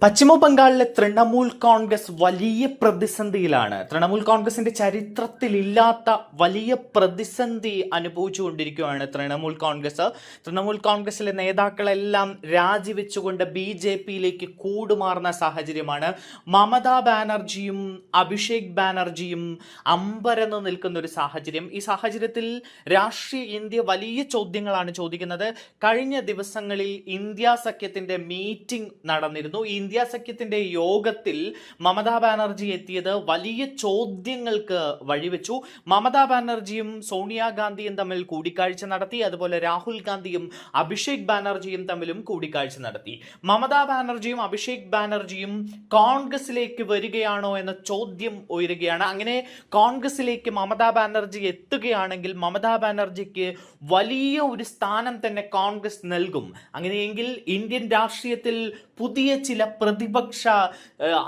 പശ്ചിമ ബംഗാളിലെ തൃണമൂൽ കോൺഗ്രസ് വലിയ പ്രതിസന്ധിയിലാണ്. തൃണമൂൽ കോൺഗ്രസിന്റെ ചരിത്രത്തിലില്ലാത്ത വലിയ പ്രതിസന്ധി അനുഭവിച്ചുകൊണ്ടിരിക്കുകയാണ് തൃണമൂൽ കോൺഗ്രസിലെ നേതാക്കളെല്ലാം രാജിവെച്ചുകൊണ്ട് BJP-യിലേക്ക് കൂടുമാറുന്ന സാഹചര്യമാണ്. മമതാ ബാനർജിയും അഭിഷേക് ബാനർജിയും അമ്പരന്ന് നിൽക്കുന്ന ഒരു സാഹചര്യം. ഈ സാഹചര്യത്തിൽ രാഷ്ട്രീയ ഇന്ത്യ വലിയ ചോദ്യങ്ങളാണ് ചോദിക്കുന്നത്. കഴിഞ്ഞ ദിവസങ്ങളിൽ ഇന്ത്യ സഖ്യത്തിന്റെ മീറ്റിംഗ് നടന്നിരുന്നു. ഇന്ത്യ സഖ്യത്തിന്റെ യോഗത്തിൽ മമതാ ബാനർജി എത്തിയത് വലിയ ചോദ്യങ്ങൾക്ക് വഴിവെച്ചു. മമതാ ബാനർജിയും സോണിയാഗാന്ധിയും തമ്മിൽ കൂടിക്കാഴ്ച നടത്തി. അതുപോലെ രാഹുൽ ഗാന്ധിയും അഭിഷേക് ബാനർജിയും തമ്മിലും കൂടിക്കാഴ്ച നടത്തി. മമതാ ബാനർജിയും അഭിഷേക് ബാനർജിയും കോൺഗ്രസിലേക്ക് വരികയാണോ എന്ന ചോദ്യം ഉയരുകയാണ്. അങ്ങനെ കോൺഗ്രസിലേക്ക് മമതാ ബാനർജി എത്തുകയാണെങ്കിൽ മമതാ ബാനർജിക്ക് വലിയ ഒരു സ്ഥാനം തന്നെ കോൺഗ്രസ് നൽകും. അങ്ങനെയെങ്കിൽ ഇന്ത്യൻ രാഷ്ട്രീയത്തിൽ പുതിയ ചില പ്രതിപക്ഷ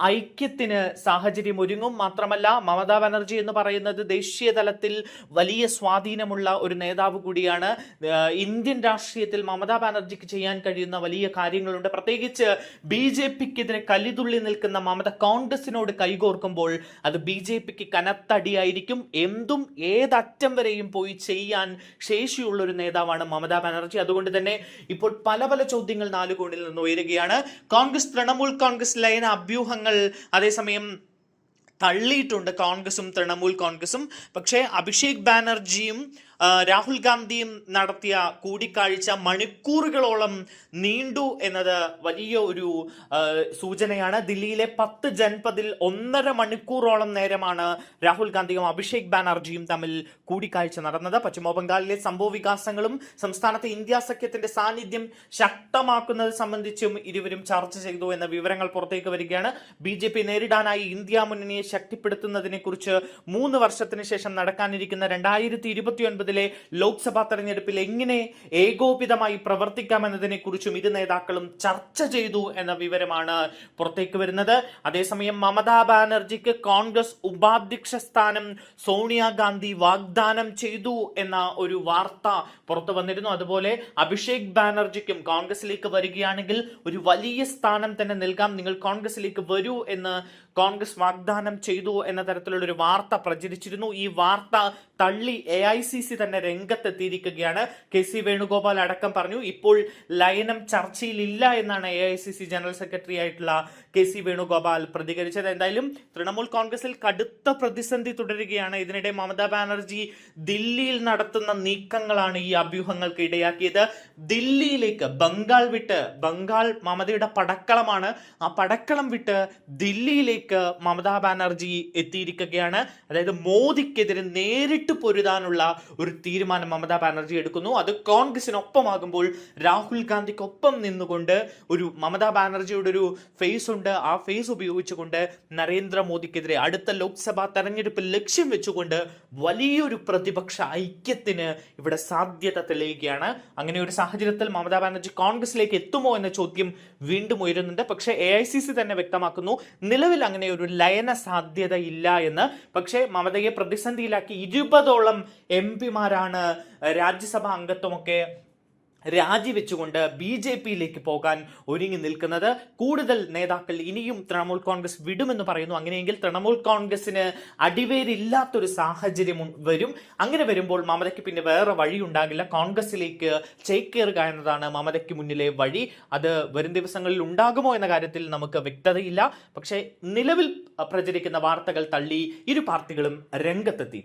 ഐക്യത്തിന് സാഹചര്യം ഒരുങ്ങും. മാത്രമല്ല, മമതാ ബാനർജി എന്ന് പറയുന്നത് ദേശീയ തലത്തിൽ വലിയ സ്വാധീനമുള്ള ഒരു നേതാവ് കൂടിയാണ്. ഇന്ത്യൻ രാഷ്ട്രീയത്തിൽ മമതാ ബാനർജിക്ക് ചെയ്യാൻ കഴിയുന്ന വലിയ കാര്യങ്ങളുണ്ട്. പ്രത്യേകിച്ച് BJP-ക്കെതിരെ കലിതുള്ളി നിൽക്കുന്ന മമത കോൺഗ്രസിനോട് കൈകോർക്കുമ്പോൾ അത് BJP-ക്ക് കനത്തടിയായിരിക്കും. എന്തും ഏതറ്റം വരെയും പോയി ചെയ്യാൻ ശേഷിയുള്ള ഒരു നേതാവാണ് മമതാ ബാനർജി. അതുകൊണ്ട് തന്നെ ഇപ്പോൾ പല പല ചോദ്യങ്ങൾ നാലുകോണിൽ നിന്ന് ഉയരുകയാണ്. കോൺഗ്രസ് തൃണമൂൽ കോൺഗ്രസ് ലയന അഭ്യൂഹങ്ങൾ അതേസമയം തള്ളിയിട്ടുണ്ട് കോൺഗ്രസും തൃണമൂൽ കോൺഗ്രസും. പക്ഷേ അഭിഷേക് ബാനർജിയും രാഹുൽ ഗാന്ധിയും നടത്തിയ കൂടിക്കാഴ്ച മണിക്കൂറുകളോളം നീണ്ടു എന്നത് വലിയ ഒരു സൂചനയാണ്. ദില്ലിയിലെ 10 ജൻപദിൽ 1.5 മണിക്കൂറോളം നേരമാണ് രാഹുൽ ഗാന്ധിയും അഭിഷേക് ബാനർജിയും തമ്മിൽ കൂടിക്കാഴ്ച നടന്നത്. പശ്ചിമ ബംഗാളിലെ സംഭവ വികാസങ്ങളും സംസ്ഥാനത്തെ ഇന്ത്യ സഖ്യത്തിന്റെ സാന്നിധ്യം ശക്തമാക്കുന്നത് സംബന്ധിച്ചും ഇരുവരും ചർച്ച ചെയ്തു എന്ന വിവരങ്ങൾ പുറത്തേക്ക് വരികയാണ്. BJP നേരിടാനായി ഇന്ത്യ മുന്നണിയെ ശക്തിപ്പെടുത്തുന്നതിനെ കുറിച്ച് 3 വർഷത്തിന് ശേഷം നടക്കാനിരിക്കുന്ന 2029 ലോക്സഭാ തെരഞ്ഞെടുപ്പിൽ എങ്ങനെ ഏകോപിതമായി പ്രവർത്തിക്കാമെന്നതിനെ കുറിച്ചും ഇരു നേതാക്കളും ചർച്ച ചെയ്തു എന്ന വിവരമാണ് പുറത്തേക്ക് വരുന്നത്. അതേസമയം മമതാ ബാനർജിക്ക് കോൺഗ്രസ് ഉപാധ്യക്ഷ സ്ഥാനം സോണിയാഗാന്ധി വാഗ്ദാനം ചെയ്തു എന്ന ഒരു വാർത്ത പുറത്തു വന്നിരുന്നു. അതുപോലെ അഭിഷേക് ബാനർജിക്കും കോൺഗ്രസിലേക്ക് വരികയാണെങ്കിൽ ഒരു വലിയ സ്ഥാനം തന്നെ നൽകാം, നിങ്ങൾ കോൺഗ്രസിലേക്ക് വരൂ എന്ന് കോൺഗ്രസ് വാഗ്ദാനം ചെയ്തു എന്ന തരത്തിലുള്ള ഒരു വാർത്ത പ്രചരിച്ചിരുന്നു. ഈ വാർത്ത തള്ളി AICC തന്നെ രംഗത്തെത്തിയിരിക്കുകയാണ്. KC വേണുഗോപാൽ അടക്കം പറഞ്ഞു ഇപ്പോൾ ലയനം ചർച്ചയിലില്ല എന്നാണ് AICC ജനറൽ സെക്രട്ടറി ആയിട്ടുള്ള KC വേണുഗോപാൽ പ്രതികരിച്ചത്. എന്തായാലും തൃണമൂൽ കോൺഗ്രസിൽ കടുത്ത പ്രതിസന്ധി തുടരുകയാണ്. ഇതിനിടെ മമതാ ബാനർജി ദില്ലിയിൽ നടത്തുന്ന നീക്കങ്ങളാണ് ഈ അഭ്യൂഹങ്ങൾക്ക് ഇടയാക്കിയത്. ദില്ലിയിലേക്ക് ബംഗാൾ മമതയുടെ പടക്കളമാണ്. ആ പടക്കളം വിട്ട് ദില്ലിയിലേക്ക് മമതാ ബാനർജി എത്തിയിരിക്കുകയാണ്. അതായത് മോദിക്കെതിരെ നേരിട്ട് പൊരുതാനുള്ള ഒരു തീരുമാനം മമതാ ബാനർജി എടുക്കുന്നു. അത് കോൺഗ്രസിനൊപ്പമാകുമ്പോൾ രാഹുൽ ഗാന്ധിക്കൊപ്പം നിന്നുകൊണ്ട് ഒരു മമതാ ബാനർജിയുടെ ഒരു ഫേസ് ഉണ്ട്. ആ ഫേസ് ഉപയോഗിച്ചുകൊണ്ട് നരേന്ദ്രമോദിക്കെതിരെ അടുത്ത ലോക്സഭാ തെരഞ്ഞെടുപ്പിൽ ലക്ഷ്യം വെച്ചുകൊണ്ട് വലിയൊരു പ്രതിപക്ഷ ഐക്യത്തിന് ഇവിടെ സാധ്യത തെളിയുകയാണ്. അങ്ങനെ ഒരു സാഹചര്യത്തിൽ മമതാ ബാനർജി കോൺഗ്രസിലേക്ക് എത്തുമോ എന്ന ചോദ്യം വീണ്ടും ഉയരുന്നുണ്ട്. പക്ഷേ AICC തന്നെ വ്യക്തമാക്കുന്നു നിലവിൽ അങ്ങനെ ഒരു ലയന സാധ്യത ഇല്ല എന്ന്. പക്ഷേ മമതയെ പ്രതിസന്ധിയിലാക്കി 20ഓളം MP-മാരാണ് രാജ്യസഭാ അംഗത്വമൊക്കെ രാജിവെച്ചുകൊണ്ട് BJP-യിലേക്ക് പോകാൻ ഒരുങ്ങി നിൽക്കുന്നത്. കൂടുതൽ നേതാക്കൾ ഇനിയും തൃണമൂൽ കോൺഗ്രസ് വിടുമെന്ന് പറയുന്നു. അങ്ങനെയെങ്കിൽ തൃണമൂൽ കോൺഗ്രസിന് അടിവേരില്ലാത്തൊരു സാഹചര്യം വരും. അങ്ങനെ വരുമ്പോൾ മമതയ്ക്ക് പിന്നെ വേറെ വഴി ഉണ്ടാകില്ല. കോൺഗ്രസിലേക്ക് ചേക്കേറുക എന്നതാണ് മമതയ്ക്ക് മുന്നിലെ വഴി. അത് വരും ദിവസങ്ങളിൽ ഉണ്ടാകുമോ എന്ന കാര്യത്തിൽ നമുക്ക് വ്യക്തതയില്ല. പക്ഷേ നിലവിൽ പ്രചരിക്കുന്ന വാർത്തകൾ തള്ളി ഇരു പാർട്ടികളും രംഗത്തെത്തി.